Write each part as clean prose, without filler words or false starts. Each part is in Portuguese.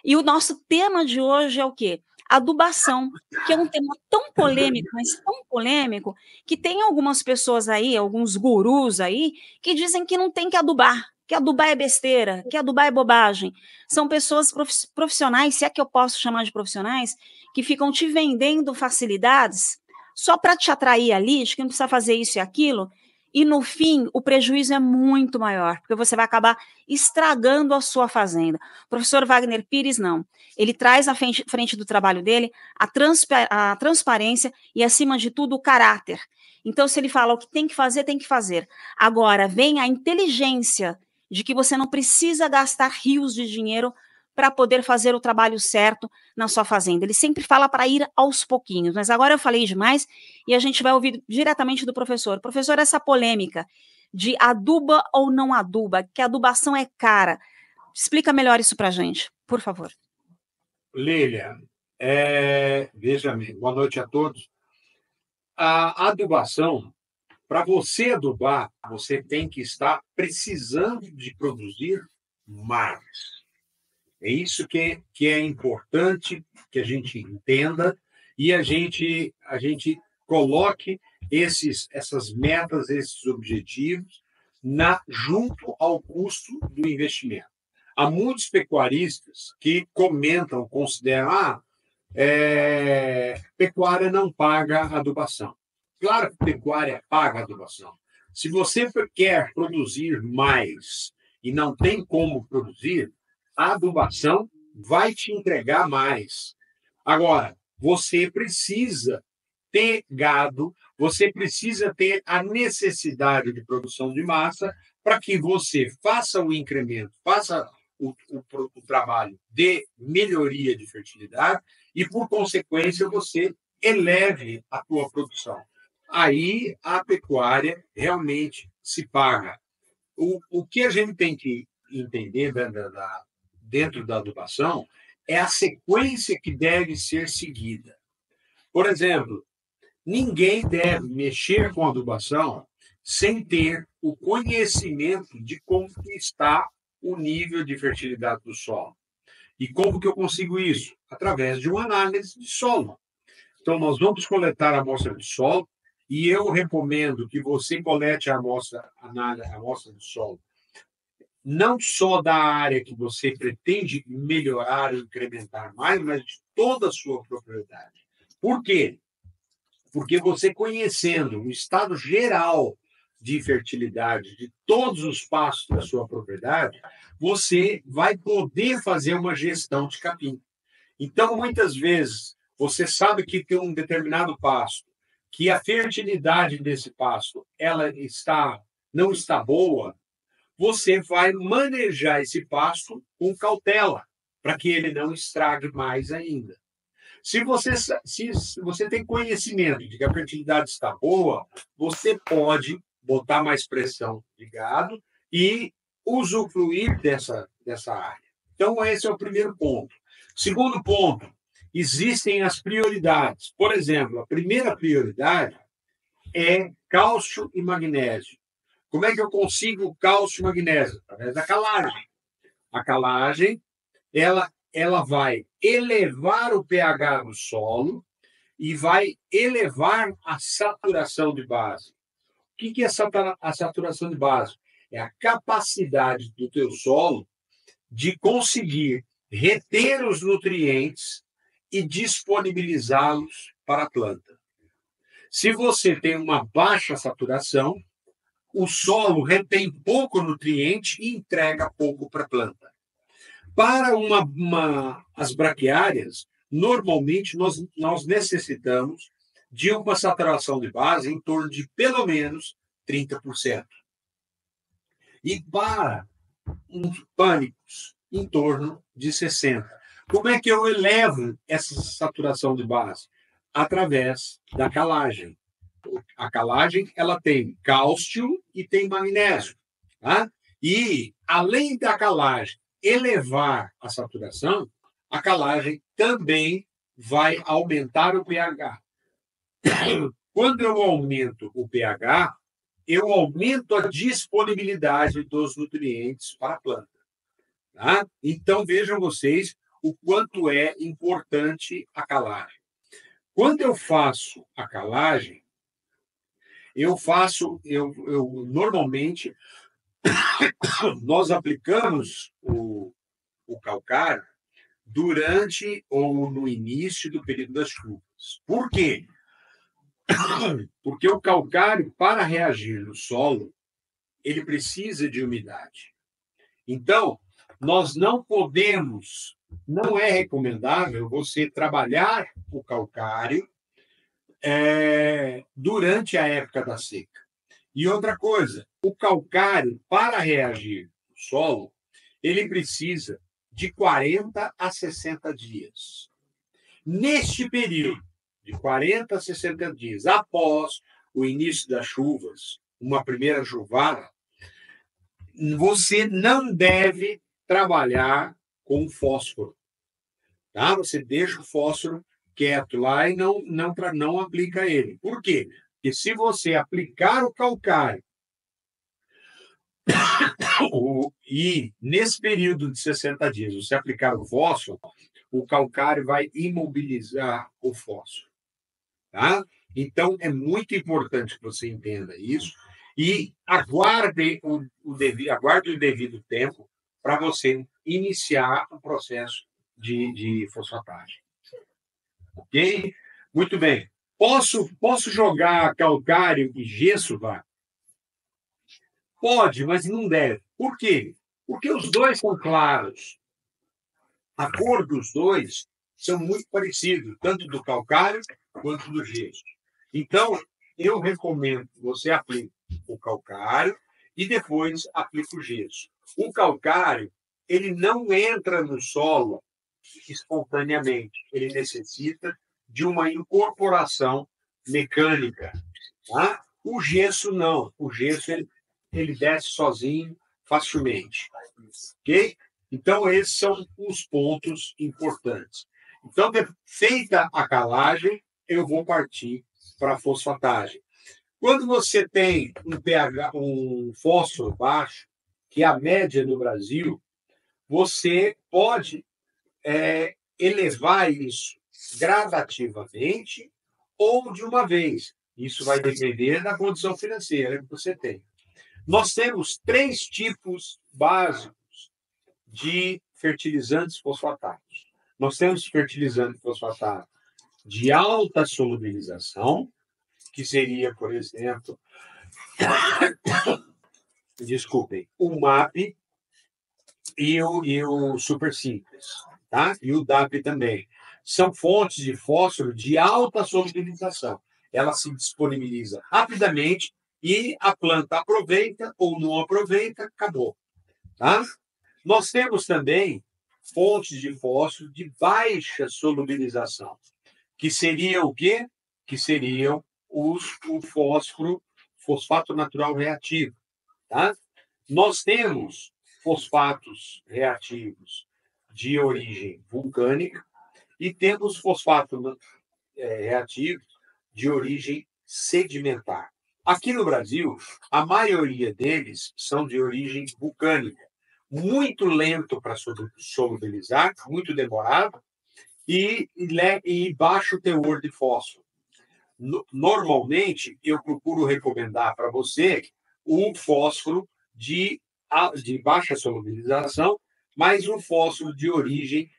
E o nosso tema de hoje é o quê? Adubação, que é um tema tão polêmico, mas tão polêmico, que tem algumas pessoas aí, alguns gurus aí, que dizem que não tem que adubar é besteira, que adubar é bobagem. São pessoas profissionais, se é que eu posso chamar de profissionais, que ficam te vendendo facilidades só para te atrair ali, de que não precisa fazer isso e aquilo, e no fim o prejuízo é muito maior, porque você vai acabar estragando a sua fazenda. O professor Wagner Pires, não. Ele traz à frente do trabalho dele a transparência e, acima de tudo, o caráter. Então, se ele fala o que tem que fazer, tem que fazer. Agora, vem a inteligência de que você não precisa gastar rios de dinheiro para poder fazer o trabalho certo na sua fazenda. Ele sempre fala para ir aos pouquinhos, mas agora eu falei demais e a gente vai ouvir diretamente do professor. Professor, essa polêmica de aduba ou não aduba, que a adubação é cara. Explica melhor isso para a gente, por favor. Lília, veja bem, boa noite a todos. A adubação, para você adubar, você tem que estar precisando de produzir mais. É isso que é importante que a gente entenda e a gente coloque essas metas, esses objetivos junto ao custo do investimento. Há muitos pecuaristas que comentam, consideram, pecuária não paga adubação. Claro que pecuária paga adubação. Se você quer produzir mais e não tem como produzir, a adubação vai te entregar mais. Agora, você precisa ter gado, você precisa ter a necessidade de produção de massa para que você faça o incremento, faça o trabalho de melhoria de fertilidade e, por consequência, você eleve a tua produção. Aí a pecuária realmente se paga. O que a gente tem que entender dentro da adubação é a sequência que deve ser seguida. Por exemplo, ninguém deve mexer com adubação sem ter o conhecimento de como está o nível de fertilidade do solo. E como que eu consigo isso? Através de uma análise de solo. Então, nós vamos coletar a amostra de solo e eu recomendo que você colete a amostra de solo não só da área que você pretende melhorar ou incrementar mais, mas de toda a sua propriedade. Por quê? Porque você conhecendo o estado geral de fertilidade de todos os pastos da sua propriedade, você vai poder fazer uma gestão de capim. Então, muitas vezes, você sabe que tem um determinado pasto, que a fertilidade desse pasto não está boa, você vai manejar esse pasto com cautela, para que ele não estrague mais ainda. Se você tem conhecimento de que a fertilidade está boa, você pode botar mais pressão de gado e usufruir dessa área. Então, esse é o primeiro ponto. Segundo ponto, existem as prioridades. Por exemplo, a primeira prioridade é cálcio e magnésio. Como é que eu consigo cálcio e magnésio? Através da calagem. A calagem, ela vai elevar o pH do solo e vai elevar a saturação de base. O que é a saturação de base? É a capacidade do teu solo de conseguir reter os nutrientes e disponibilizá-los para a planta. Se você tem uma baixa saturação, o solo retém pouco nutriente e entrega pouco para a planta. Para as braquiárias, normalmente nós necessitamos de uma saturação de base em torno de pelo menos 30%. E para os pânicos, em torno de 60%. Como é que eu elevo essa saturação de base? Através da calagem. A calagem ela tem cálcio e tem magnésio. Tá? E, além da calagem elevar a saturação, a calagem também vai aumentar o pH. Quando eu aumento o pH, eu aumento a disponibilidade dos nutrientes para a planta. Tá? Então, vejam vocês o quanto é importante a calagem. Quando eu faço a calagem, normalmente, nós aplicamos o calcário durante ou no início do período das chuvas. Por quê? Porque o calcário, para reagir no solo, ele precisa de umidade. Então, nós não podemos, não é recomendável você trabalhar o calcário durante a época da seca. E outra coisa, o calcário, para reagir no solo, ele precisa de 40 a 60 dias. Neste período, de 40 a 60 dias, após o início das chuvas, uma primeira chuvada, você não deve trabalhar com fósforo. Tá? Você deixa o fósforo quieto lá e não aplica ele. Por quê? Porque se você aplicar o calcário e nesse período de 60 dias você aplicar o fósforo, o calcário vai imobilizar o fósforo. Tá? Então, é muito importante que você entenda isso e aguarde o devido tempo para você iniciar o processo de fosfatagem. Ok? Muito bem. Posso jogar calcário e gesso, Vá? Pode, mas não deve. Por quê? Porque os dois são claros. A cor dos dois são muito parecidos, tanto do calcário quanto do gesso. Então, eu recomendo que você aplique o calcário e depois aplique o gesso. O calcário, ele não entra no solo espontaneamente. Ele necessita de uma incorporação mecânica. Tá? O gesso, não. O gesso, ele desce sozinho facilmente. Ok? Então, esses são os pontos importantes. Então, feita a calagem, eu vou partir para a fosfatagem. Quando você tem um fósforo baixo, que é a média no Brasil, você pode elevar isso gradativamente ou de uma vez. Isso vai depender da condição financeira que você tem. Nós temos 3 tipos básicos de fertilizantes fosfatados. Nós temos fertilizante fosfatado de alta solubilização, que seria, por exemplo, desculpem, o MAP e o Super Simples, tá? E o DAP também. São fontes de fósforo de alta solubilização. Ela se disponibiliza rapidamente e a planta aproveita ou não aproveita, acabou. Tá? Nós temos também fontes de fósforo de baixa solubilização, que seria o quê? Que seriam o fosfato natural reativo. Tá? Nós temos fosfatos reativos de origem vulcânica e temos fosfatos reativos de origem sedimentar. Aqui no Brasil, a maioria deles são de origem vulcânica, muito lento para solubilizar, muito demorado, e baixo teor de fósforo. Normalmente, eu procuro recomendar para você o fósforo de baixa solubilização, mas um fósforo de origem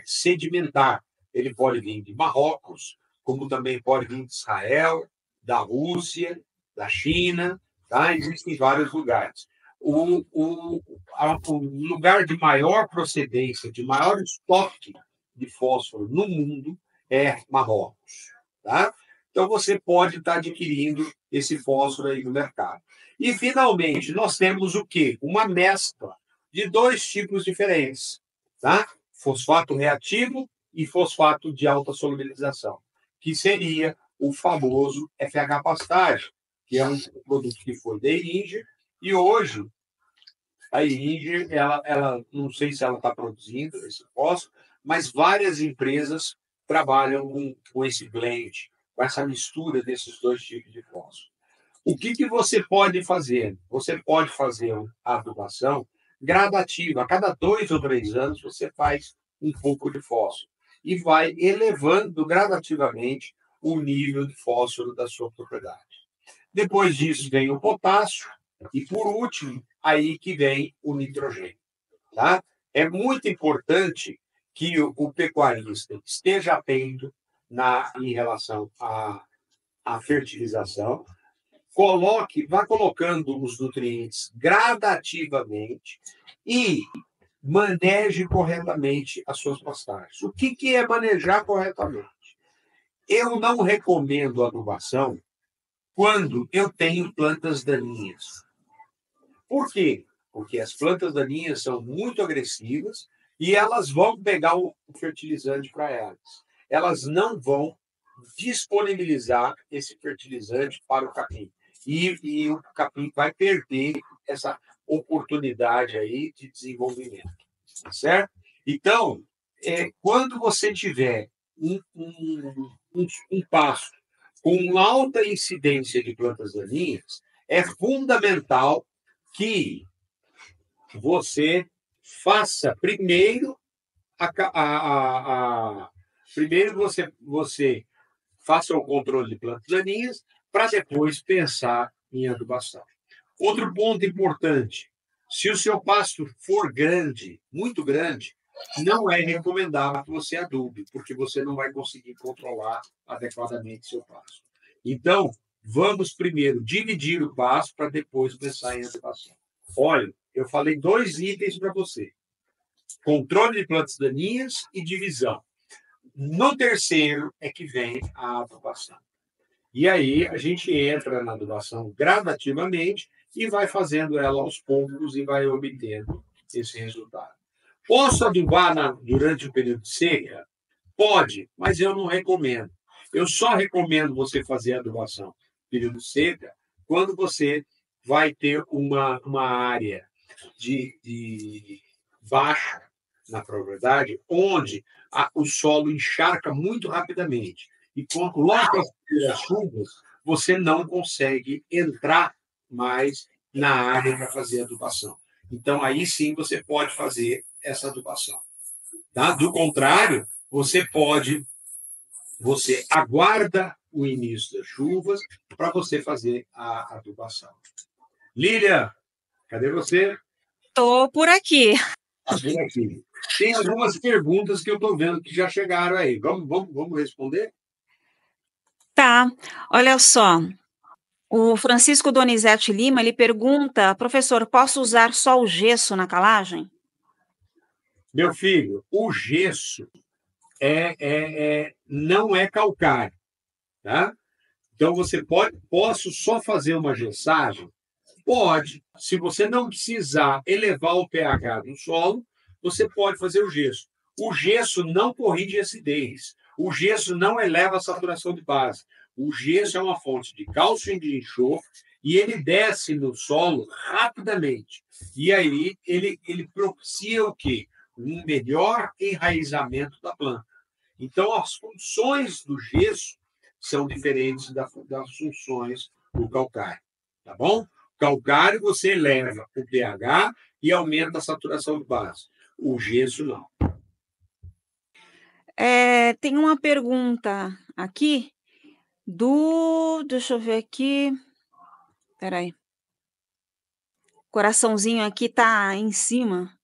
sedimentar. Ele pode vir de Marrocos, como também pode vir de Israel, da Rússia, da China, tá? Existem vários lugares. O lugar de maior procedência, de maior estoque de fósforo no mundo é Marrocos. Tá? Então, você pode estar adquirindo esse fósforo aí no mercado. E, finalmente, nós temos o quê? Uma mescla de 2 tipos diferentes. Tá? Fosfato reativo e fosfato de alta solubilização, que seria o famoso FH Pastagem, que é um produto que foi da Iringer, e hoje a Iringer, ela não sei se ela está produzindo esse fósforo, mas várias empresas trabalham com esse blend, com essa mistura desses 2 tipos de fósforo. O que você pode fazer? Você pode fazer a adubação gradativa. A cada 2 ou 3 anos, você faz um pouco de fósforo. E vai elevando gradativamente o nível de fósforo da sua propriedade. Depois disso vem o potássio e, por último, aí que vem o nitrogênio. Tá? É muito importante que o pecuarista esteja atento em relação à fertilização, vá colocando os nutrientes gradativamente e maneje corretamente as suas pastagens. O que é manejar corretamente? Eu não recomendo adubação quando eu tenho plantas daninhas. Por quê? Porque as plantas daninhas são muito agressivas e elas vão pegar o fertilizante para elas. Elas não vão disponibilizar esse fertilizante para o capim. E o capim vai perder essa oportunidade aí de desenvolvimento. Certo? Então, quando você tiver um pasto com alta incidência de plantas daninhas, é fundamental que você faça primeiro primeiro você faça o controle de plantas daninhas para depois pensar em adubação. Outro ponto importante: se o seu pasto for grande, muito grande, não é recomendável que você adube, porque você não vai conseguir controlar adequadamente seu pasto. Então, vamos primeiro dividir o pasto para depois pensar em adubação. Olha, eu falei 2 itens para você: controle de plantas daninhas e divisão. No terceiro é que vem a adubação. E aí a gente entra na adubação gradativamente e vai fazendo ela aos poucos e vai obtendo esse resultado. Posso adubar durante o período de seca? Pode, mas eu não recomendo. Eu só recomendo você fazer a adubação no período de seca quando você vai ter uma área de baixa na propriedade, onde o solo encharca muito rapidamente. E quando logo as chuvas, você não consegue entrar mais na área para fazer adubação. Então, aí sim você pode fazer essa adubação. Tá? Do contrário, você aguarda o início das chuvas para você fazer a adubação. Lília, cadê você? Estou por aqui. Vem aqui. Tem algumas perguntas que eu estou vendo que já chegaram aí. Vamos responder? Tá, olha só. O Francisco Donizete Lima, ele pergunta: professor, posso usar só o gesso na calagem? Meu filho, o gesso não é calcário, tá? Então posso só fazer uma gessagem? Pode. Se você não precisar elevar o pH do solo, você pode fazer o gesso. O gesso não corrige acidez. O gesso não eleva a saturação de base. O gesso é uma fonte de cálcio e de enxofre e ele desce no solo rapidamente. E aí ele propicia o quê? Um melhor enraizamento da planta. Então, as funções do gesso são diferentes das funções do calcário. Tá bom? Calcário você eleva o pH e aumenta a saturação de base. O gesso não. Tem uma pergunta aqui deixa eu ver aqui. Espera aí. Coraçãozinho aqui tá em cima.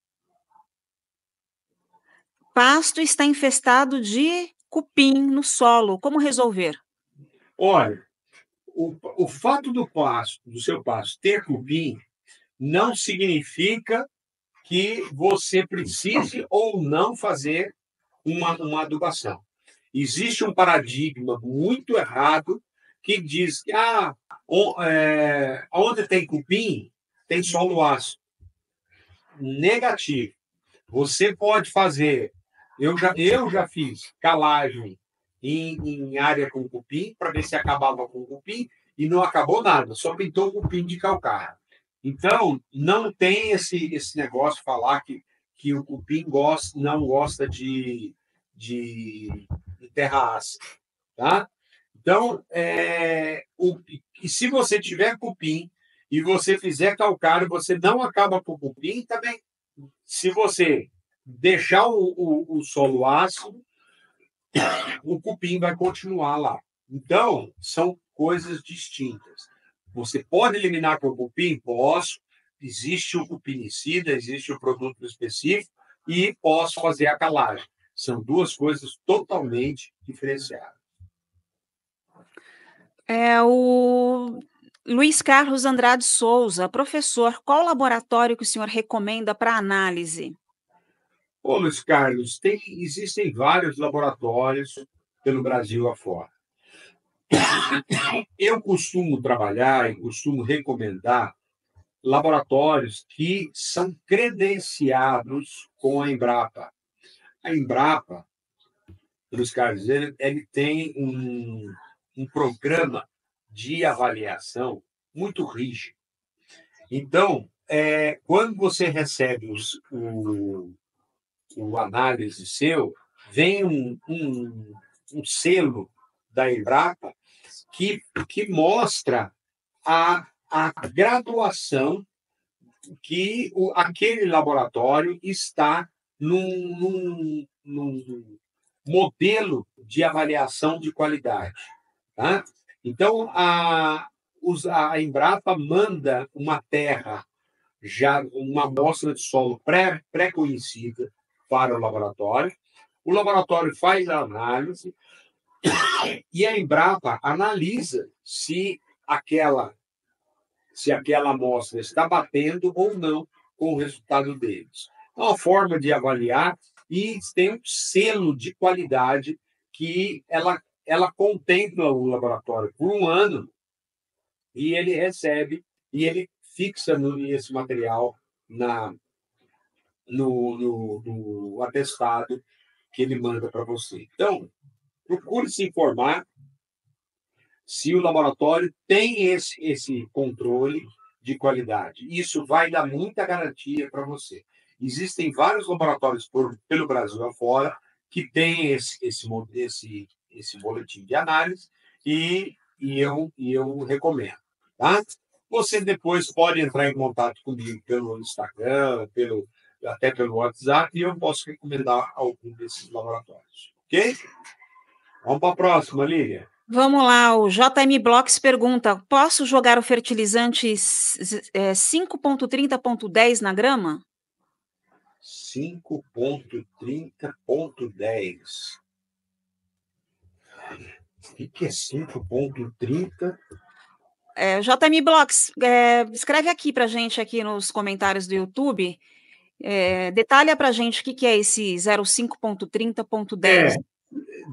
Pasto está infestado de cupim no solo. Como resolver? Olha, o fato do seu pasto ter cupim não significa que você precise ou não fazer uma adubação. Existe um paradigma muito errado que diz que onde tem cupim, tem solo ácido. Negativo. Você pode fazer. Eu já fiz calagem em área com cupim para ver se acabava com cupim e não acabou nada, só pintou cupim de calcário. Então, não tem esse negócio de falar que o cupim não gosta de terra ácida. Tá? Então, e se você tiver cupim e você fizer calcário, você não acaba com o cupim também. Se você deixar o solo ácido, o cupim vai continuar lá. Então, são coisas distintas. Você pode eliminar com o cupim? Posso. Existe o cupinicida, existe o produto específico e posso fazer a calagem. São duas coisas totalmente diferenciadas. O Luiz Carlos Andrade Souza, professor, qual laboratório que o senhor recomenda para análise? Ô, Luiz Carlos, existem vários laboratórios pelo Brasil afora. Eu costumo trabalhar e costumo recomendar laboratórios que são credenciados com a Embrapa. A Embrapa, Luiz Carlos, ele tem um programa de avaliação muito rígido. Então, quando você recebe o análise seu, vem um selo da Embrapa que mostra a graduação que aquele laboratório está num modelo de avaliação de qualidade. Tá? Então, a Embrapa manda uma terra, já uma amostra de solo pré-conhecida para o laboratório faz a análise e a Embrapa analisa se aquela amostra está batendo ou não com o resultado deles. É uma forma de avaliar e tem um selo de qualidade que ela contempla o laboratório por um ano e ele recebe e ele fixa esse material no atestado que ele manda para você. Então, procure se informar se o laboratório tem esse controle de qualidade. Isso vai dar muita garantia para você. Existem vários laboratórios pelo Brasil afora que têm esse boletim de análise e eu recomendo. Tá? Você depois pode entrar em contato comigo pelo Instagram, até pelo WhatsApp, e eu posso recomendar algum desses laboratórios. Ok? Vamos para a próxima, Lília. Vamos lá, o JM Blocks pergunta: posso jogar o fertilizante 5,30,10 na grama? 5,30,10. O que é 5,30? JM Blocks, escreve aqui para gente aqui nos comentários do YouTube. Detalha para gente o que é esse 0,5,30,10.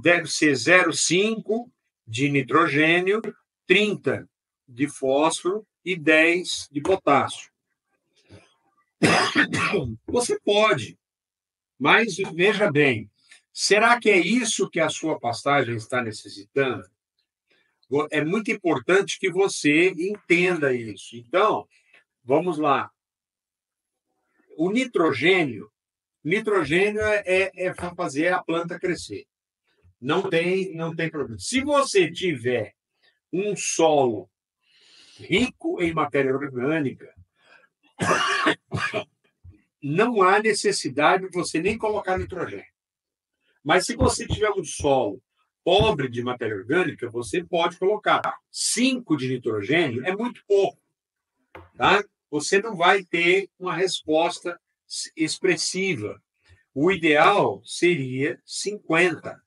Deve ser 0,5 de nitrogênio, 30 de fósforo e 10 de potássio. Você pode, mas veja bem, será que é isso que a sua pastagem está necessitando? É muito importante que você entenda isso. Então, vamos lá. O nitrogênio é para fazer a planta crescer. Não tem problema. Se você tiver um solo rico em matéria orgânica, não há necessidade de você nem colocar nitrogênio. Mas se você tiver um solo pobre de matéria orgânica, você pode colocar 5 de nitrogênio, é muito pouco. Tá? Você não vai ter uma resposta expressiva. O ideal seria 50,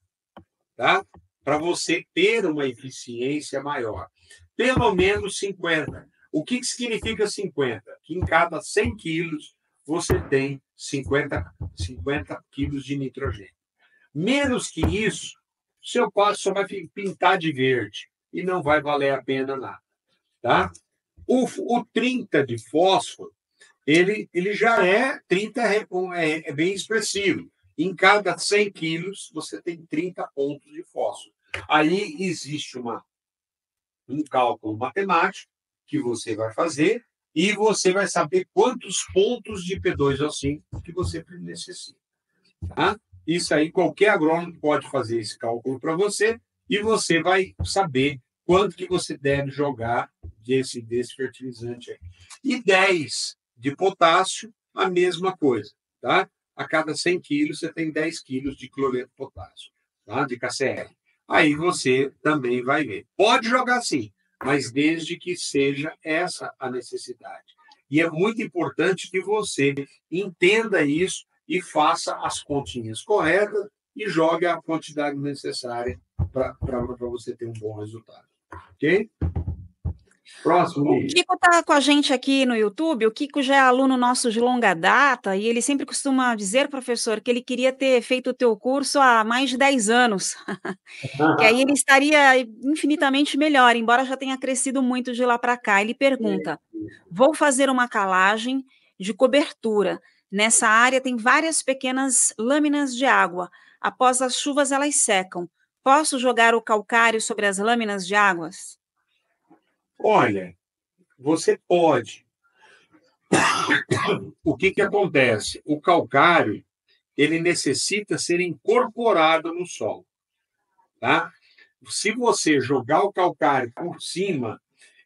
tá? Para você ter uma eficiência maior. Pelo menos 50. O que significa 50? Que em cada 100 quilos você tem 50 quilos de nitrogênio. Menos que isso, seu pasto só vai pintar de verde e não vai valer a pena nada. Tá? O 30 de fósforo, ele já é 30, é bem expressivo. Em cada 100 quilos, você tem 30 pontos de fósforo. Aí existe um cálculo matemático que você vai fazer e você vai saber quantos pontos de P2O5 que você necessita. Tá? Isso aí, qualquer agrônomo pode fazer esse cálculo para você e você vai saber quanto que você deve jogar desse fertilizante aí. E 10 de potássio, a mesma coisa. Tá? a cada 100 quilos você tem 10 quilos de cloreto de potássio, tá? De KCl. Aí você também vai ver. Pode jogar sim, mas desde que seja essa a necessidade. E é muito importante que você entenda isso e faça as continhas corretas e jogue a quantidade necessária para você ter um bom resultado. Ok? Próximo. O Kiko está com a gente aqui no YouTube. O Kiko já é aluno nosso de longa data e ele sempre costuma dizer, professor, que ele queria ter feito o teu curso há mais de 10 anos, que aí ele estaria infinitamente melhor, embora já tenha crescido muito de lá para cá. Ele pergunta: vou fazer uma calagem de cobertura. Nessa área tem várias pequenas lâminas de água. Após as chuvas, elas secam. Posso jogar o calcário sobre as lâminas de águas? Olha, você pode. O que acontece? O calcário, ele necessita ser incorporado no solo, tá? Se você jogar o calcário por cima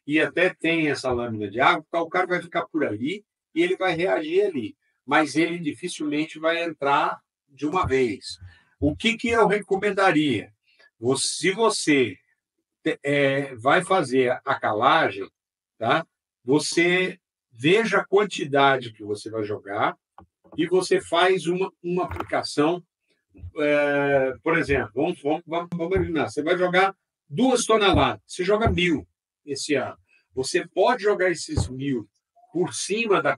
e até tem essa lâmina de água, o calcário vai ficar por ali e ele vai reagir ali, mas ele dificilmente vai entrar de uma vez. O que eu recomendaria? Se você vai fazer a calagem, tá? Você veja a quantidade que você vai jogar e você faz uma aplicação. Por exemplo, vamos imaginar, você vai jogar 2 toneladas, você joga 1.000 esse ano. Você pode jogar esses 1.000 por cima da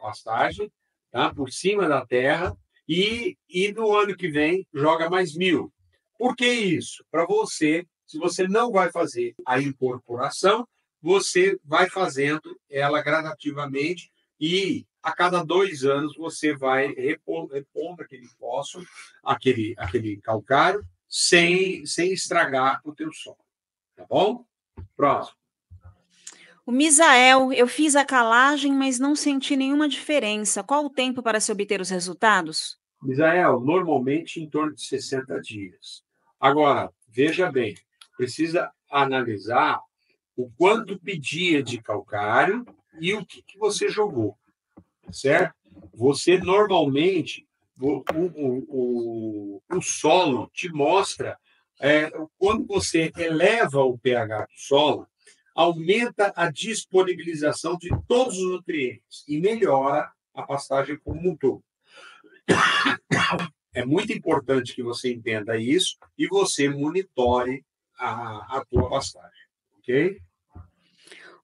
pastagem, tá? Por cima da terra, e no ano que vem joga mais 1.000. Por que isso? Para você, se você não vai fazer a incorporação, você vai fazendo ela gradativamente e a cada 2 anos você vai repondo aquele fósforo, aquele calcário, sem estragar o teu solo. Tá bom? Próximo. O Misael, eu fiz a calagem, mas não senti nenhuma diferença. Qual o tempo para se obter os resultados? Misael, normalmente em torno de 60 dias. Agora, veja bem, precisa analisar o quanto pedia de calcário e o que você jogou, certo? Você normalmente, o solo te mostra, quando você eleva o pH do solo, aumenta a disponibilização de todos os nutrientes e melhora a pastagem como um todo. É muito importante que você entenda isso e você monitore a tua pastagem, ok?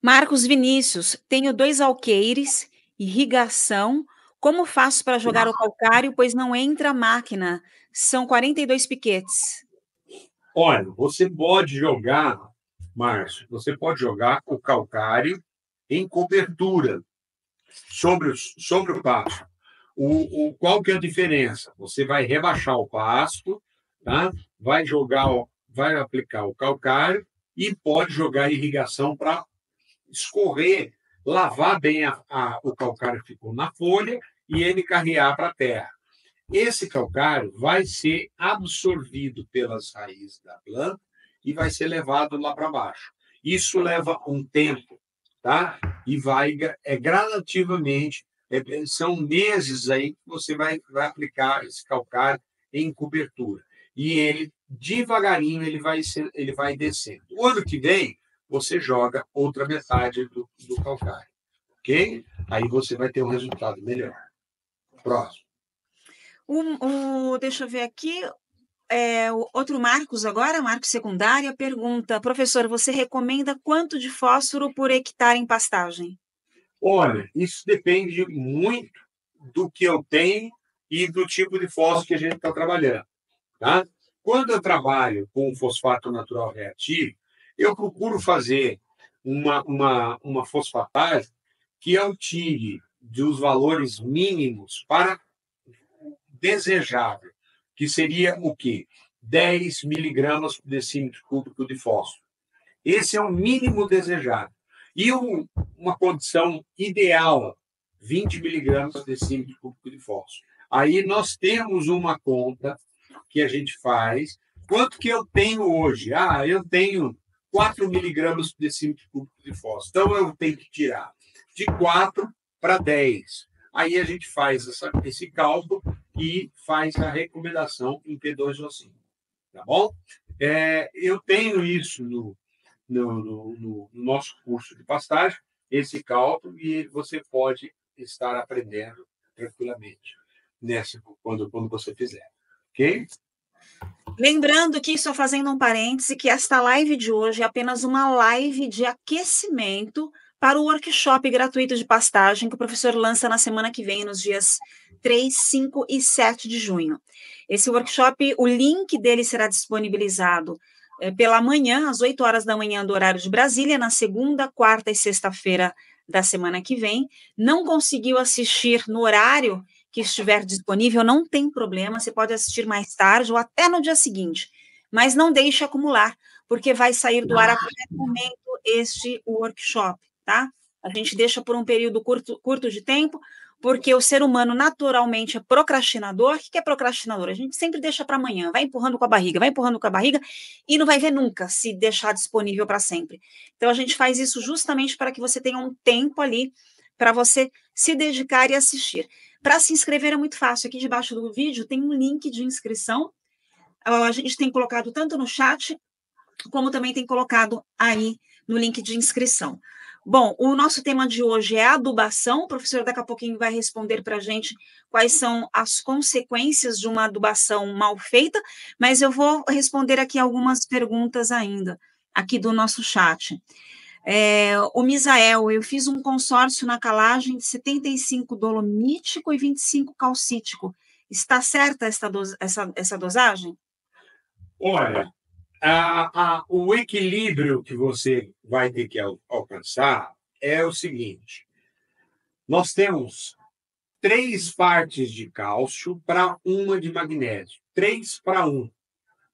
Marcos Vinícius, tenho 2 alqueires, irrigação. Como faço para jogar o calcário, pois não entra a máquina? São 42 piquetes. Olha, você pode jogar, Márcio, você pode jogar o calcário em cobertura sobre o pasto. Qual que é a diferença? Você vai rebaixar o pasto, tá? Vai aplicar o calcário e pode jogar irrigação para escorrer, lavar bem o calcário que ficou na folha e ele carrear para a terra. Esse calcário vai ser absorvido pelas raízes da planta e vai ser levado lá para baixo. Isso leva um tempo, tá? E vai gradativamente, são meses aí que você vai aplicar esse calcário em cobertura. E ele, devagarinho, ele vai descendo. O ano que vem, você joga outra metade do calcário, ok? Aí você vai ter um resultado melhor. Próximo. Deixa eu ver aqui. O outro Marcos agora, Marcos Secundária, pergunta: professor, você recomenda quanto de fósforo por hectare em pastagem? Olha, isso depende muito do que eu tenho e do tipo de fósforo que a gente está trabalhando, tá? Quando eu trabalho com fosfato natural reativo, eu procuro fazer uma fosfatagem que eu tire dos valores mínimos para desejável, que seria o quê? 10 miligramas por decímetro cúbico de fósforo. Esse é o mínimo desejado. E uma condição ideal, 20 miligramas por decímetro cúbico de fósforo. Aí nós temos uma conta que a gente faz. Quanto que eu tenho hoje? Eu tenho 4 miligramas por decímetro cúbico de fósforo. Então, eu tenho que tirar de 4 para 10. Aí a gente faz esse cálculo e faz a recomendação em P2O5. Tá bom? Eu tenho isso no nosso curso de pastagem, esse cálculo, e você pode estar aprendendo tranquilamente quando você fizer. Ok? Lembrando que, só fazendo um parêntese, que esta live de hoje é apenas uma live de aquecimento para o workshop gratuito de pastagem que o professor lança na semana que vem, nos dias 3, 5 e 7 de junho. Esse workshop, o link dele será disponibilizado pela manhã, às 8 horas da manhã do horário de Brasília, na segunda, quarta e sexta-feira da semana que vem. Não conseguiu assistir no horário que estiver disponível, não tem problema, você pode assistir mais tarde ou até no dia seguinte, mas não deixe acumular, porque vai sair do ar a qualquer momento este workshop, tá? A gente deixa por um período curto de tempo, porque o ser humano naturalmente é procrastinador. O que é procrastinador? A gente sempre deixa para amanhã, vai empurrando com a barriga, e não vai ver nunca se deixar disponível para sempre. Então, a gente faz isso justamente para que você tenha um tempo ali para você se dedicar e assistir. Para se inscrever é muito fácil. Aqui debaixo do vídeo tem um link de inscrição. A gente tem colocado tanto no chat, como também tem colocado aí no link de inscrição. Bom, o nosso tema de hoje é adubação. O professor daqui a pouquinho vai responder para a gente quais são as consequências de uma adubação mal feita, mas eu vou responder aqui algumas perguntas ainda, aqui do nosso chat. O Misael, eu fiz um consórcio na calagem de 75 dolomítico e 25 calcítico. Está certa essa dosagem? Olha, o equilíbrio que você vai ter que alcançar é o seguinte: nós temos 3 partes de cálcio para 1 de magnésio, 3 para 1,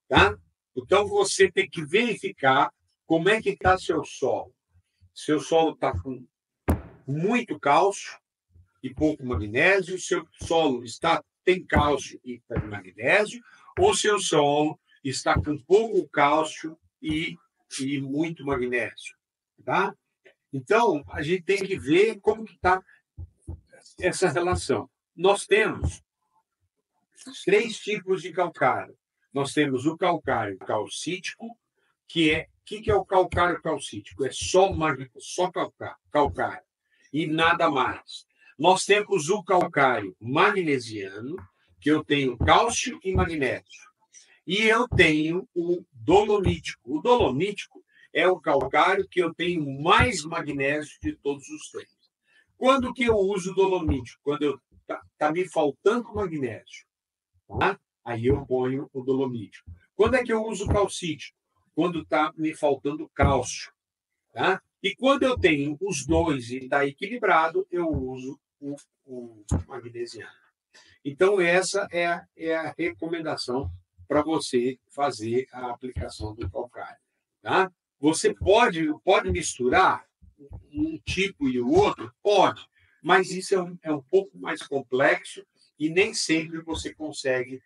tá? Então, você tem que verificar como é que está seu solo. Seu solo está com muito cálcio e pouco magnésio, seu solo tem cálcio e tem magnésio, ou seu solo está com pouco cálcio e muito magnésio, tá? Então, a gente tem que ver como que está essa relação. Nós temos 3 tipos de calcário. Nós temos o calcário calcítico, que é o calcário calcítico? É só calcário e nada mais. Nós temos o calcário magnesiano, que eu tenho cálcio e magnésio. E eu tenho o dolomítico. O dolomítico é o calcário que eu tenho mais magnésio de todos os 3. Quando que eu uso o dolomítico? Quando tá me faltando magnésio. Tá? Aí eu ponho o dolomítico. Quando é que eu uso o calcítico? Quando está me faltando cálcio. Tá? E quando eu tenho os dois e está equilibrado, eu uso o magnesiano. Então, essa é a recomendação para você fazer a aplicação do calcário. Tá? Você pode misturar um tipo e o outro? Pode, mas isso é um pouco mais complexo e nem sempre você consegue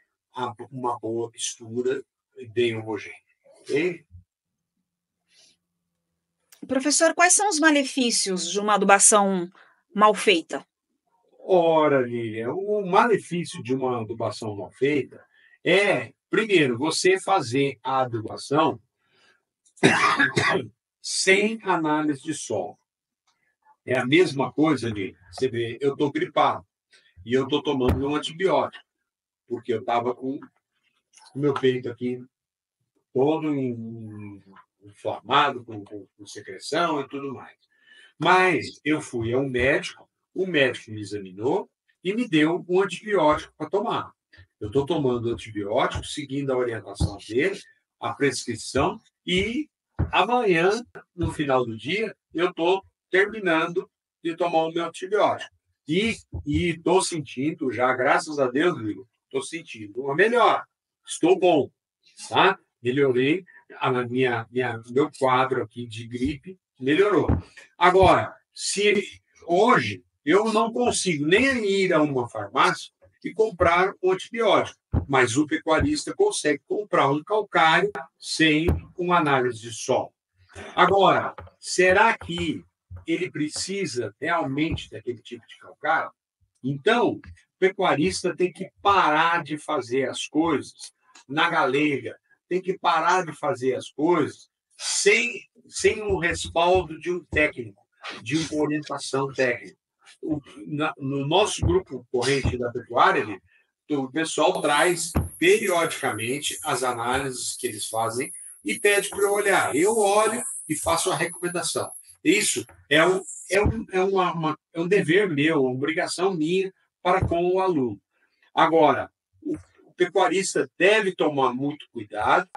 uma boa mistura bem homogênea. Okay? Professor, quais são os malefícios de uma adubação mal feita? Ora, Lilian, o malefício de uma adubação mal feita é, primeiro, você fazer a adubação sem análise de solo. É a mesma coisa de você vê, eu estou gripado e eu estou tomando um antibiótico, porque eu estava com o meu peito aqui todo inflamado, com secreção e tudo mais. Mas eu fui a um médico, o médico me examinou e me deu um antibiótico para tomar. Eu estou tomando antibiótico, seguindo a orientação dele, a prescrição, e amanhã, no final do dia, eu estou terminando de tomar o meu antibiótico. E estou sentindo, já, graças a Deus, estou sentindo uma melhora. Estou bom, tá? Melhorei, meu quadro aqui de gripe melhorou. Agora, se hoje eu não consigo nem ir a uma farmácia e comprar um antibiótico, mas o pecuarista consegue comprar um calcário sem uma análise de solo. Agora, será que ele precisa realmente daquele tipo de calcário? Então, o pecuarista tem que parar de fazer as coisas na galega, tem que parar de fazer as coisas sem o respaldo de um técnico, de uma orientação técnica. No nosso grupo corrente da pecuária, o pessoal traz periodicamente as análises que eles fazem e pede para eu olhar. Eu olho e faço a recomendação. Isso é um dever meu, uma obrigação minha para com o aluno. Agora, o pecuarista deve tomar muito cuidado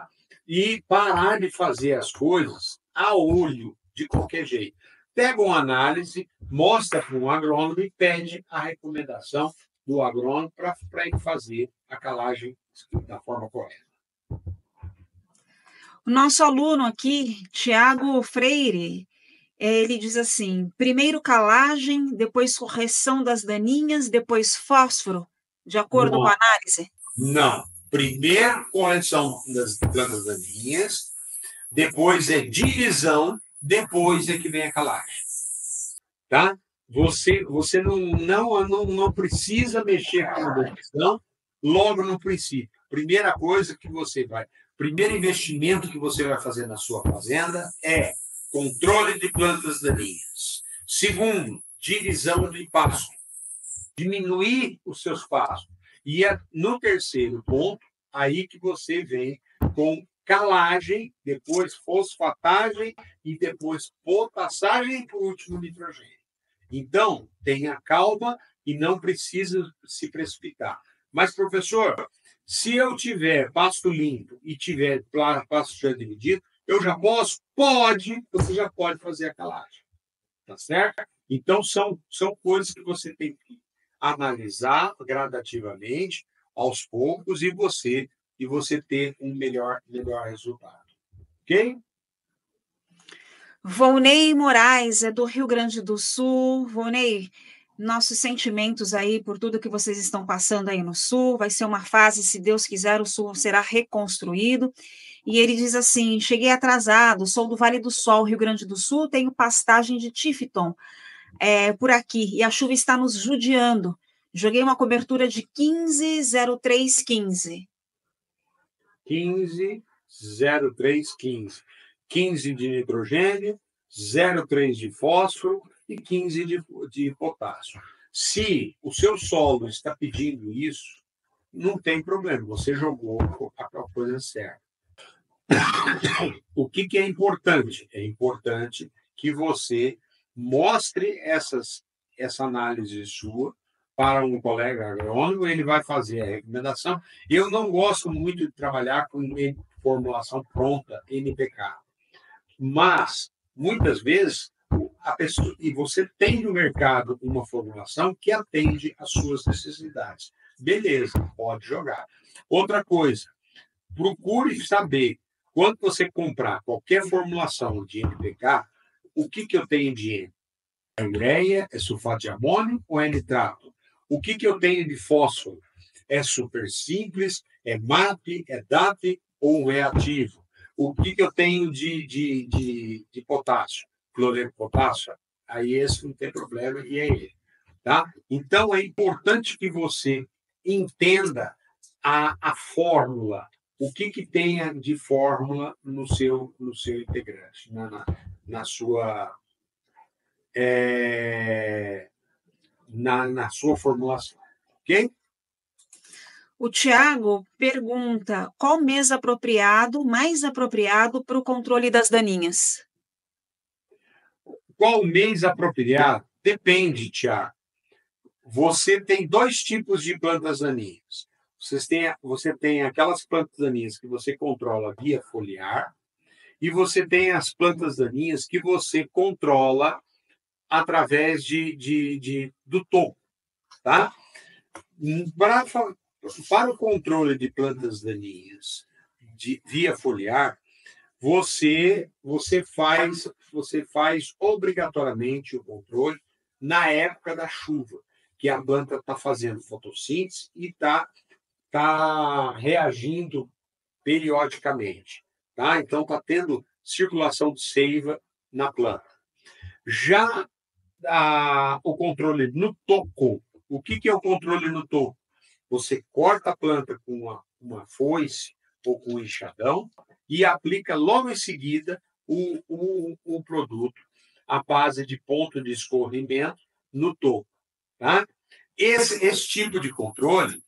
e parar de fazer as coisas a olho, de qualquer jeito. Pega uma análise, mostra para um agrônomo e pede a recomendação do agrônomo para ele fazer a calagem da forma correta. O nosso aluno aqui, Tiago Freire, ele diz assim: primeiro calagem, depois correção das daninhas, depois fósforo, de acordo com a análise? Não. Primeiro correção das plantas daninhas, depois é divisão, depois é que vem a calagem. Tá? Você não precisa mexer com a divisão logo no princípio. Primeira coisa que primeiro investimento que você vai fazer na sua fazenda é controle de plantas daninhas. Segundo, divisão de pasto. Diminuir os seus pastos. E no terceiro ponto, aí que você vem com calagem, depois fosfatagem e depois potassagem e, por último, nitrogênio. Então, tenha calma e não precisa se precipitar. Mas, professor, se eu tiver pasto limpo e tiver pasto já dividido, eu já posso? Pode, você já pode fazer a calagem. Tá certo? Então, são coisas que você tem que analisar gradativamente, aos poucos, e você ter um melhor resultado. Ok? Volney Moraes, é do Rio Grande do Sul. Volney, nossos sentimentos aí por tudo que vocês estão passando aí no Sul. Vai ser uma fase, se Deus quiser, o Sul será reconstruído. E ele diz assim: cheguei atrasado, sou do Vale do Sol, Rio Grande do Sul, tenho pastagem de Tifton por aqui, e a chuva está nos judiando. Joguei uma cobertura de 15,0315. 15,0315. 15 de nitrogênio, 0,3 de fósforo e 15 de potássio. Se o seu solo está pedindo isso, não tem problema, você jogou a coisa certa. O que é importante? É importante que você mostre essa análise sua para um colega agrônomo, ele vai fazer a recomendação. Eu não gosto muito de trabalhar com formulação pronta, NPK, mas, muitas vezes, e você tem no mercado uma formulação que atende às suas necessidades. Beleza, pode jogar. Outra coisa, procure saber, quando você comprar qualquer formulação de NPK, o que eu tenho de N? É ureia, é sulfato de amônio ou é nitrato? O que eu tenho de fósforo? É super simples, é MAP, é DAP ou é ativo? O que eu tenho de potássio? Cloreto potássio? Aí esse não tem problema e é ele. Tá? Então, é importante que você entenda a fórmula, o que tenha de fórmula no seu integrante, na sua na sua formulação. Ok? O Tiago pergunta: qual mês mais apropriado para o controle das daninhas? Qual mês apropriado? Depende, Tiago. Você tem dois tipos de plantas daninhas. Você tem aquelas plantas daninhas que você controla via foliar e você tem as plantas daninhas que você controla através do toco. Tá? Para o controle de plantas daninhas via foliar, você faz obrigatoriamente o controle na época da chuva, que a planta está fazendo fotossíntese e está reagindo periodicamente. Tá? Então, está tendo circulação de seiva na planta. Já o controle no toco O que é o controle no topo? Você corta a planta com uma foice ou com um enxadão e aplica logo em seguida o produto à base de ponto de escorrimento no topo. Tá? Esse tipo de controle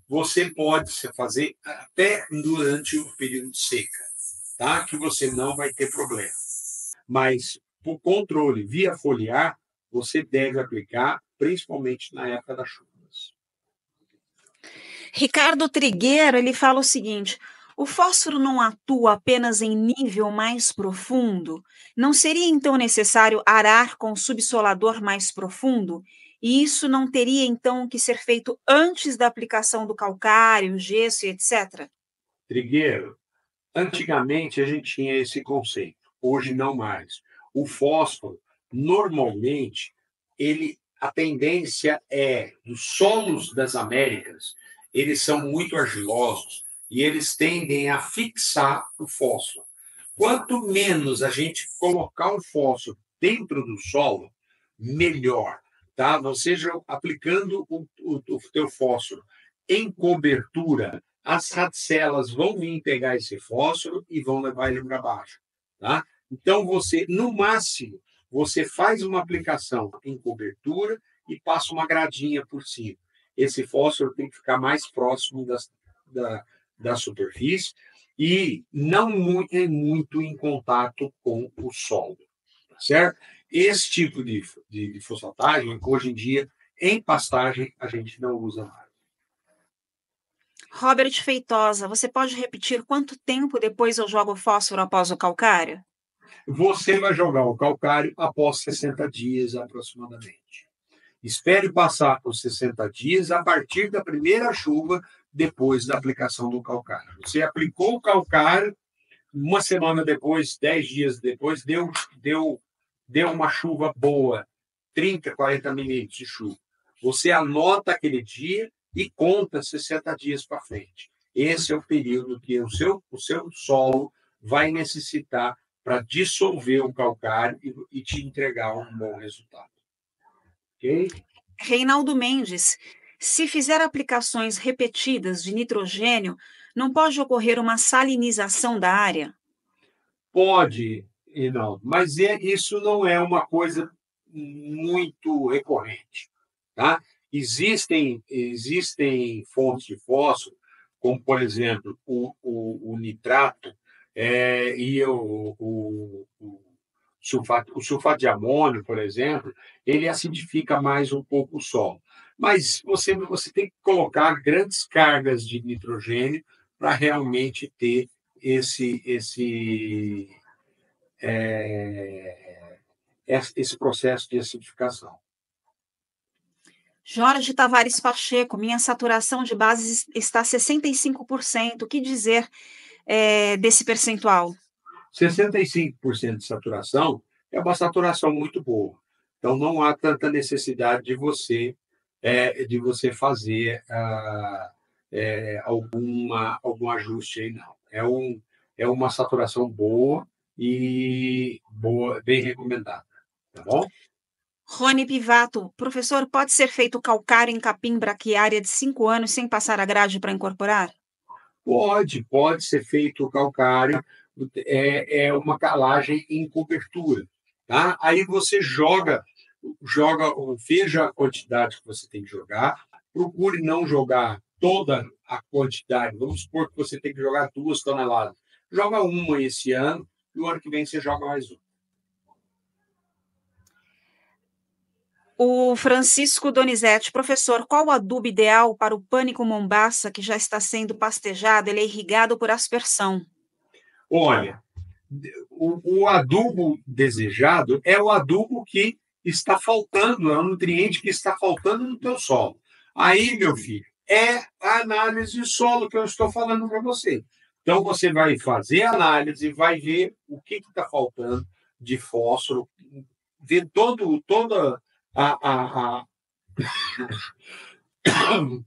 você pode fazer até durante o período de seca, tá? Que você não vai ter problema. Mas o controle via foliar, você deve aplicar principalmente na época das chuvas. Ricardo Trigueiro, ele fala o seguinte: o fósforo não atua apenas em nível mais profundo? Não seria então necessário arar com subsolador mais profundo? E isso não teria então que ser feito antes da aplicação do calcário, gesso e etc? Trigueiro, antigamente a gente tinha esse conceito, hoje não mais. O fósforo, normalmente, a tendência dos solos das Américas, eles são muito argilosos e eles tendem a fixar o fósforo. Quanto menos a gente colocar o fósforo dentro do solo, melhor. Tá? Ou seja, aplicando o teu fósforo em cobertura, as radicelas vão vir pegar esse fósforo e vão levar ele para baixo. Tá? Então, no máximo, você faz uma aplicação em cobertura e passa uma gradinha por cima. Esse fósforo tem que ficar mais próximo da superfície e não muito em contato com o solo. Tá certo? Esse tipo de fosfatagem, hoje em dia, em pastagem, a gente não usa mais. Robert Feitosa, você pode repetir quanto tempo depois eu jogo fósforo após o calcário? Você vai jogar o calcário após 60 dias aproximadamente. Espere passar os 60 dias a partir da primeira chuva depois da aplicação do calcário. Você aplicou o calcário, uma semana depois, 10 dias depois, deu uma chuva boa, 30, 40 milímetros de chuva. Você anota aquele dia e conta 60 dias para frente. Esse é o período que o seu solo vai necessitar para dissolver o calcário e te entregar um bom resultado. Ok? Reinaldo Mendes, se fizer aplicações repetidas de nitrogênio, não pode ocorrer uma salinização da área? Pode, Reinaldo, mas isso não é uma coisa muito recorrente. Tá? Existem fontes de fósforo, como, por exemplo, o nitrato e o sulfato de amônio, por exemplo, ele acidifica mais um pouco o solo. Mas você tem que colocar grandes cargas de nitrogênio para realmente ter esse processo de acidificação. Jorge Tavares Pacheco, minha saturação de bases está 65%. O que dizer desse percentual? 65% de saturação é uma saturação muito boa. Então, não há tanta necessidade de você fazer algum ajuste aí, não. É uma saturação boa e bem recomendada. Tá bom? Rony Pivato, professor, pode ser feito calcário em capim braquiária de 5 anos sem passar a grade para incorporar? Pode ser feito o calcário, é uma calagem em cobertura. Tá? Aí você veja a quantidade que você tem que jogar, procure não jogar toda a quantidade. Vamos supor que você tem que jogar 2 toneladas. Joga uma esse ano e o ano que vem você joga mais uma. O Francisco Donizete, professor, qual o adubo ideal para o pânico mombaça que já está sendo pastejado? Ele é irrigado por aspersão. Olha, o adubo desejado é o adubo que está faltando, é o nutriente que está faltando no teu solo. Aí, meu filho, é a análise de solo que eu estou falando para você. Então, você vai fazer a análise, vai ver o que está faltando de fósforo, ver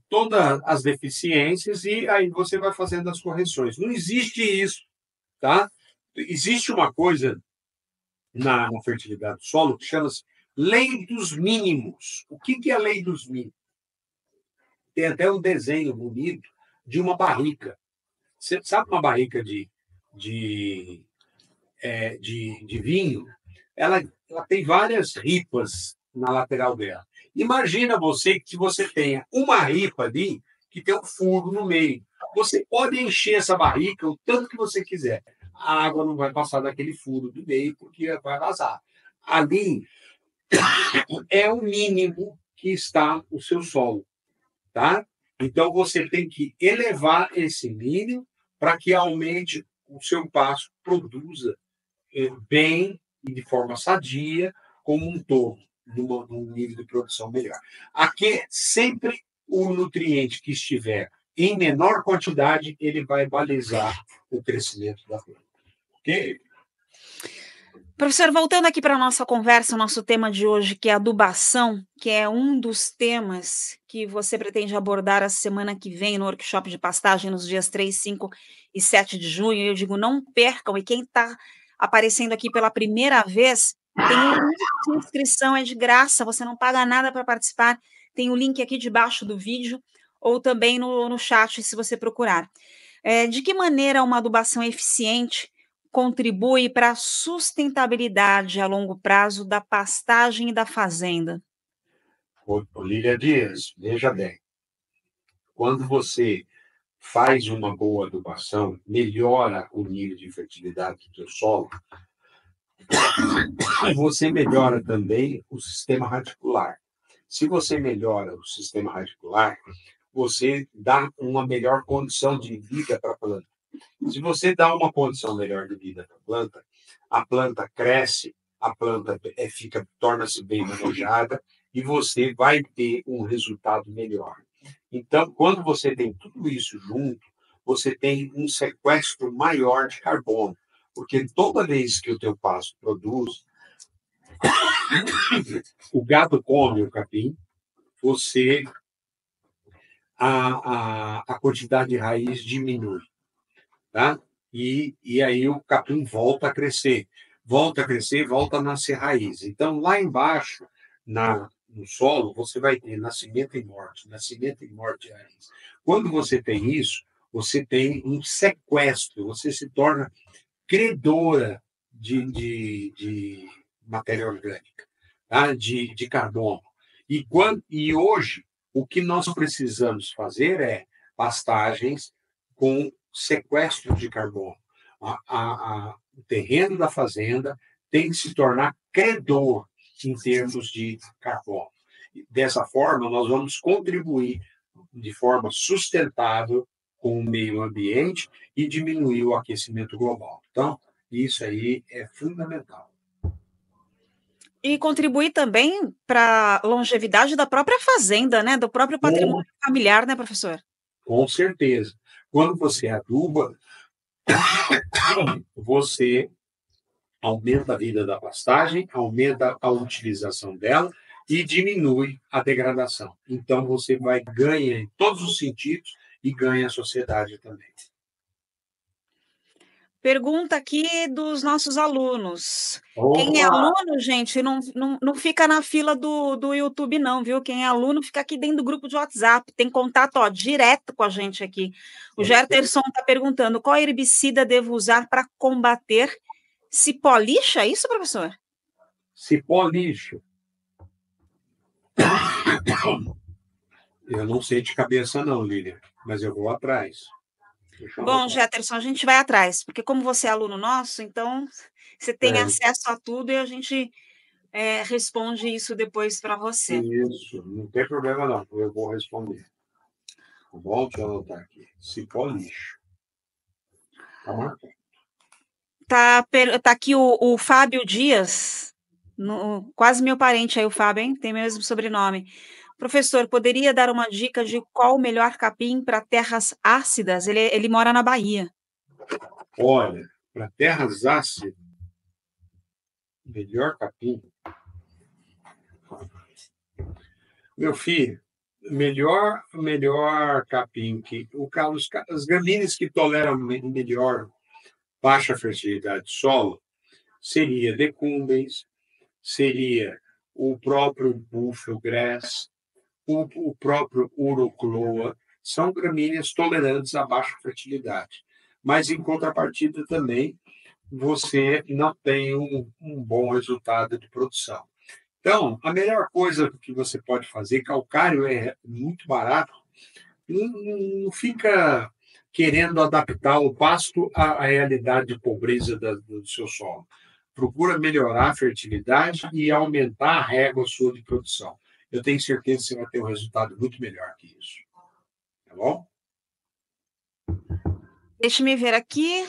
todas as deficiências e aí você vai fazendo as correções. Não existe isso, tá? Existe uma coisa na fertilidade do solo que chama-se lei dos mínimos. O que é a lei dos mínimos? tem até um desenho bonito de uma barrica. Você sabe uma barrica de, de vinho? Ela tem várias ripas na lateral dela. Imagina você que você tenha uma ripa ali que tem um furo no meio. Você pode encher essa barrica o tanto que você quiser. A água não vai passar daquele furo do meio porque vai vazar. Ali é o mínimo que está o seu solo, tá? Então você tem que elevar esse mínimo para que aumente o seu pasto, produza bem e de forma sadia, como um todo, num nível de produção melhor. Aqui, sempre o nutriente que estiver em menor quantidade, ele vai balizar o crescimento da planta. Ok? Professor, voltando aqui para a nossa conversa, o nosso tema de hoje, que é adubação, que é um dos temas que você pretende abordar a semana que vem no workshop de pastagem, nos dias 3, 5 e 7 de junho. Eu digo, não percam, e quem está aparecendo aqui pela primeira vez, tem um link de inscrição, é de graça, você não paga nada para participar, tem o link aqui debaixo do vídeo, ou também no chat, se você procurar. De que maneira uma adubação eficiente contribui para a sustentabilidade a longo prazo da pastagem e da fazenda? Lília Dias, veja bem, quando você faz uma boa adubação, melhora o nível de fertilidade do seu solo, e você melhora também o sistema radicular. Se você melhora o sistema radicular, você dá uma melhor condição de vida para a planta. Se você dá uma condição melhor de vida para a planta cresce, a planta torna-se bem manejada e você vai ter um resultado melhor. Então, quando você tem tudo isso junto, você tem um sequestro maior de carbono, porque toda vez que o teu pasto produz, o gado come o capim, você a quantidade de raiz diminui, tá? E aí o capim volta a crescer, volta a nascer raiz. Então, lá embaixo, no solo, você vai ter nascimento e morte de raiz. Quando você tem isso, você tem um sequestro, você se torna credora de matéria orgânica, tá? De carbono. E hoje, o que nós precisamos fazer é pastagens com sequestro de carbono. O terreno da fazenda tem que se tornar credor em termos de carbono. Dessa forma, nós vamos contribuir de forma sustentável com o meio ambiente e diminuir o aquecimento global. Então, isso aí é fundamental. E contribuir também para a longevidade da própria fazenda, né? Do próprio patrimônio familiar, né, professor? Com certeza. Quando você aduba, você aumenta a vida da pastagem, aumenta a utilização dela e diminui a degradação. Então, você vai ganhar em todos os sentidos e ganha a sociedade também. Pergunta aqui dos nossos alunos. Opa! Quem é aluno, gente, não fica na fila do YouTube, não, viu? Quem é aluno fica aqui dentro do grupo de WhatsApp. Tem contato, ó, direto com a gente aqui. O Gerterson está perguntando: qual herbicida devo usar para combater cipó lixa? É isso, professor? Cipó lixo. Eu não sei de cabeça, não, Lília, mas eu vou atrás. Bom, Gerterson, a gente vai atrás, porque como você é aluno nosso, então você tem acesso a tudo e a gente responde isso depois para você. Isso, não tem problema não, eu vou responder. Volte a anotar aqui. Cipó lixo. Tá marcado. Tá aqui o Fábio Dias, quase meu parente aí, o Fábio, hein? Tem o mesmo sobrenome. Professor, poderia dar uma dica de qual o melhor capim para terras ácidas? Ele mora na Bahia. Olha, para terras ácidas, melhor capim. Meu filho, melhor capim que as gramíneas que toleram melhor baixa fertilidade de solo seria decumbens, seria o próprio buffalo grass, o próprio Urocloa, são gramíneas tolerantes à baixa fertilidade. Mas, em contrapartida, também você não tem um bom resultado de produção. Então, a melhor coisa que você pode fazer, calcário é muito barato, não fica querendo adaptar o pasto à realidade de pobreza do seu solo. Procura melhorar a fertilidade e aumentar a régua sua de produção. Eu tenho certeza que você vai ter um resultado muito melhor que isso. Tá bom? Deixa-me ver aqui.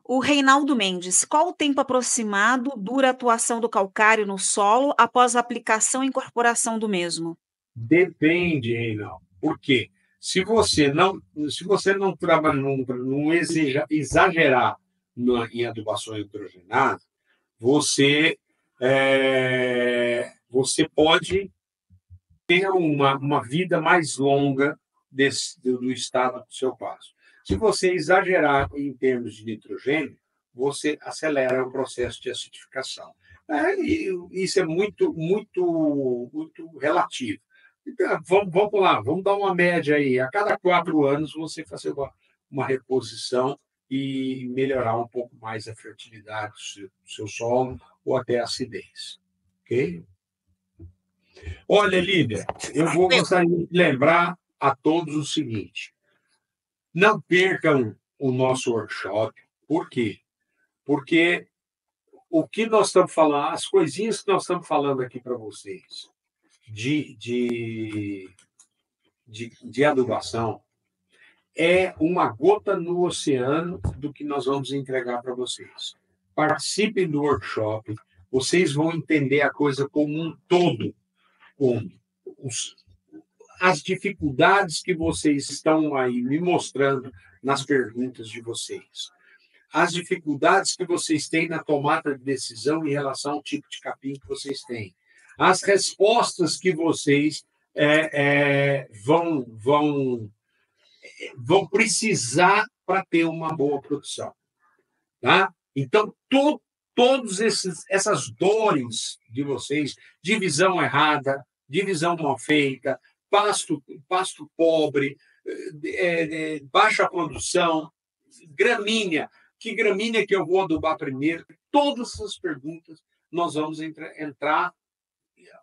O Reinaldo Mendes. Qual o tempo aproximado dura a atuação do calcário no solo após a aplicação e incorporação do mesmo? Depende, Reinaldo. Por quê? Se você não trabalha, não exagerar em adubação hidrogenada, você pode ter uma vida mais longa do estado do seu pasto. Se você exagerar em termos de nitrogênio, você acelera o processo de acidificação. E isso é muito, muito, muito relativo. Então, vamos lá, vamos dar uma média aí. A cada 4 anos, você fazer uma reposição e melhorar um pouco mais a fertilidade do seu solo ou até a acidez. Ok? Olha, Lídia, eu gostaria de lembrar a todos o seguinte: não percam o nosso workshop. Por quê? Porque o que nós estamos falando, as coisinhas que nós estamos falando aqui para vocês de adubação é uma gota no oceano do que nós vamos entregar para vocês. Participem do workshop, vocês vão entender a coisa como um todo, com as dificuldades que vocês estão aí me mostrando nas perguntas de vocês, as dificuldades que vocês têm na tomada de decisão em relação ao tipo de capim que vocês têm, as respostas que vocês vão precisar para ter uma boa produção. Tá? Então, todas essas dores de vocês, divisão errada, divisão mal feita, pasto pobre, baixa produção, gramínea, que gramínea que eu vou adubar primeiro? Todas essas perguntas nós vamos entrar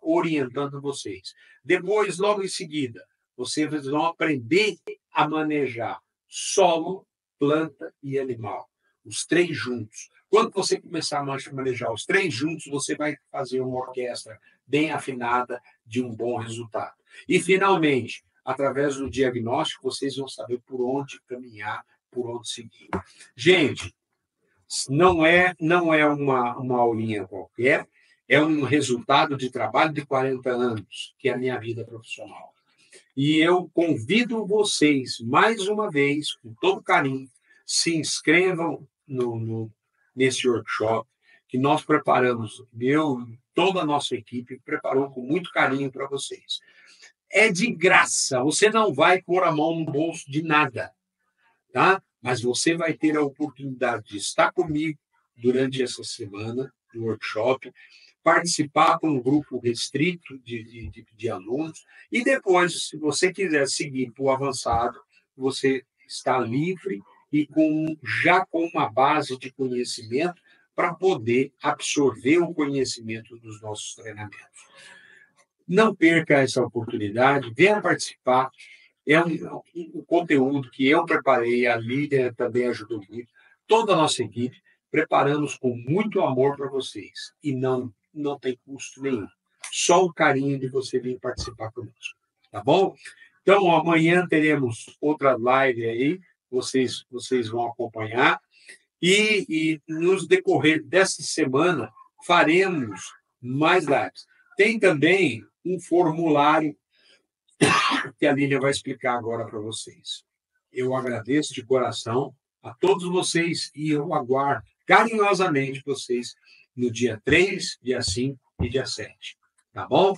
orientando vocês. Depois, logo em seguida, vocês vão aprender a manejar solo, planta e animal. Os 3 juntos. Quando você começar a manejar os 3 juntos, você vai fazer uma orquestra bem afinada de um bom resultado. E, finalmente, através do diagnóstico, vocês vão saber por onde caminhar, por onde seguir. Gente, não é uma aulinha qualquer, é um resultado de trabalho de 40 anos, que é a minha vida profissional. E eu convido vocês, mais uma vez, com todo carinho, se inscrevam nesse workshop que nós preparamos, eu e toda a nossa equipe preparou com muito carinho para vocês. É de graça, você não vai pôr a mão no bolso de nada, tá? Mas você vai ter a oportunidade de estar comigo durante essa semana do workshop, participar com um grupo restrito de alunos, e depois, se você quiser seguir para o avançado, você está livre e já com uma base de conhecimento para poder absorver o conhecimento dos nossos treinamentos. Não perca essa oportunidade, venha participar. É um conteúdo que eu preparei, a Lídia também ajudou muito, toda a nossa equipe, preparamos com muito amor para vocês. E não tem custo nenhum. Só o carinho de você vir participar conosco. Tá bom? Então, amanhã teremos outra live aí, vocês vão acompanhar. E nos decorrer dessa semana, faremos mais lives. Tem também um formulário que a Lília vai explicar agora para vocês. Eu agradeço de coração a todos vocês e eu aguardo carinhosamente vocês no dia 3, dia 5 e dia 7. Tá bom?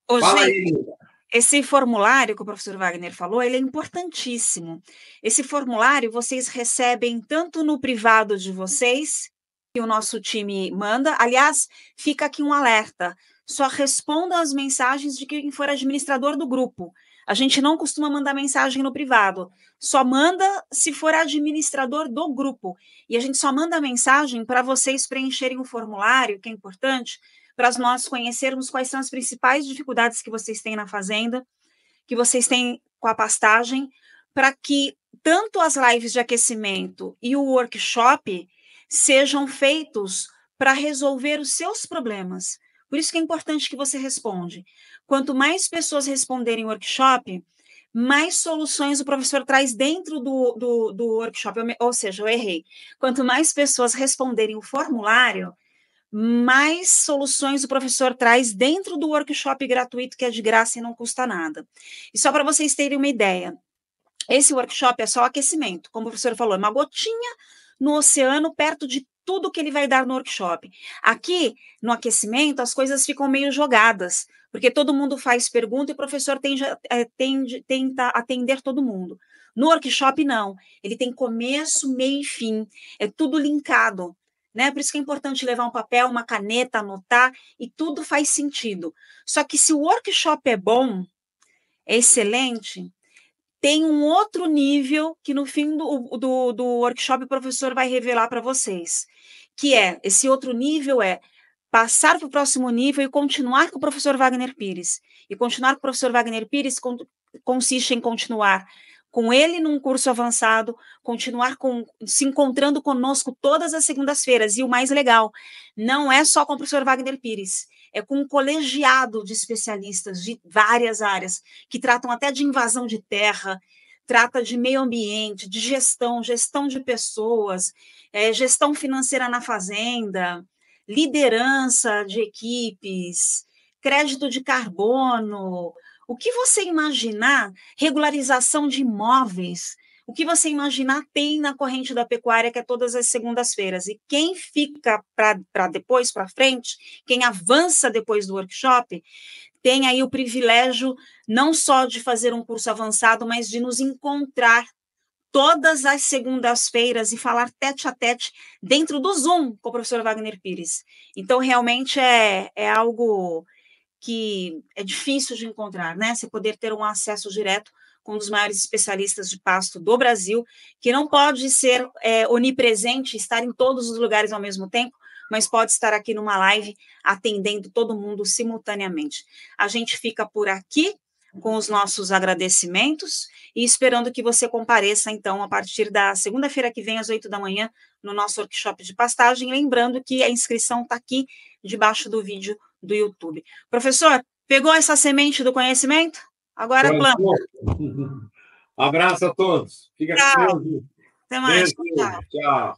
Fala aí, Lília. Esse formulário que o professor Wagner falou, ele é importantíssimo. Esse formulário vocês recebem tanto no privado de vocês, que o nosso time manda. Aliás, fica aqui um alerta. só responda as mensagens de quem for administrador do grupo. A gente não costuma mandar mensagem no privado, só manda se for administrador do grupo. E a gente só manda mensagem para vocês preencherem o formulário, que é importante, para nós conhecermos quais são as principais dificuldades que vocês têm na fazenda, que vocês têm com a pastagem, para que tanto as lives de aquecimento e o workshop sejam feitos para resolver os seus problemas. Por isso que é importante que você responde. Quanto mais pessoas responderem o workshop, mais soluções o professor traz dentro do workshop. Ou seja, eu errei. Quanto mais pessoas responderem o formulário, mais soluções o professor traz dentro do workshop gratuito, que é de graça e não custa nada. E só para vocês terem uma ideia, esse workshop é só aquecimento, como o professor falou, é uma gotinha no oceano perto de tudo que ele vai dar no workshop. Aqui, no aquecimento, as coisas ficam meio jogadas, porque todo mundo faz pergunta e o professor tenta atender todo mundo. No workshop, não. Ele tem começo, meio e fim. É tudo linkado. Né? Por isso que é importante levar um papel, uma caneta, anotar, e tudo faz sentido. Só que se o workshop é bom, é excelente, tem um outro nível que no fim do workshop o professor vai revelar para vocês, que é, esse outro nível é passar para o próximo nível e continuar com o professor Wagner Pires. E continuar com o professor Wagner Pires consiste em continuar com ele num curso avançado, continuar se encontrando conosco todas as segundas-feiras. E o mais legal, não é só com o professor Wagner Pires, é com um colegiado de especialistas de várias áreas, que tratam até de invasão de terra, trata de meio ambiente, de gestão de pessoas, gestão financeira na fazenda, liderança de equipes, crédito de carbono, o que você imaginar, regularização de imóveis, o que você imaginar tem na corrente da pecuária, que é todas as segundas-feiras. E quem fica para depois, para frente, quem avança depois do workshop, tem aí o privilégio não só de fazer um curso avançado, mas de nos encontrar todas as segundas-feiras e falar tete a tete dentro do Zoom com o professor Wagner Pires. Então, realmente é algo que é difícil de encontrar, né? Você poder ter um acesso direto com um dos maiores especialistas de pasto do Brasil, que não pode ser onipresente, estar em todos os lugares ao mesmo tempo, mas pode estar aqui numa live atendendo todo mundo simultaneamente. A gente fica por aqui com os nossos agradecimentos e esperando que você compareça, então, a partir da segunda-feira que vem, às 8 da manhã, no nosso workshop de pastagem, lembrando que a inscrição está aqui debaixo do vídeo do YouTube. Professor, pegou essa semente do conhecimento? Agora planta. Abraço a todos. Fica Tchau. com Deus. Até mais. Tchau.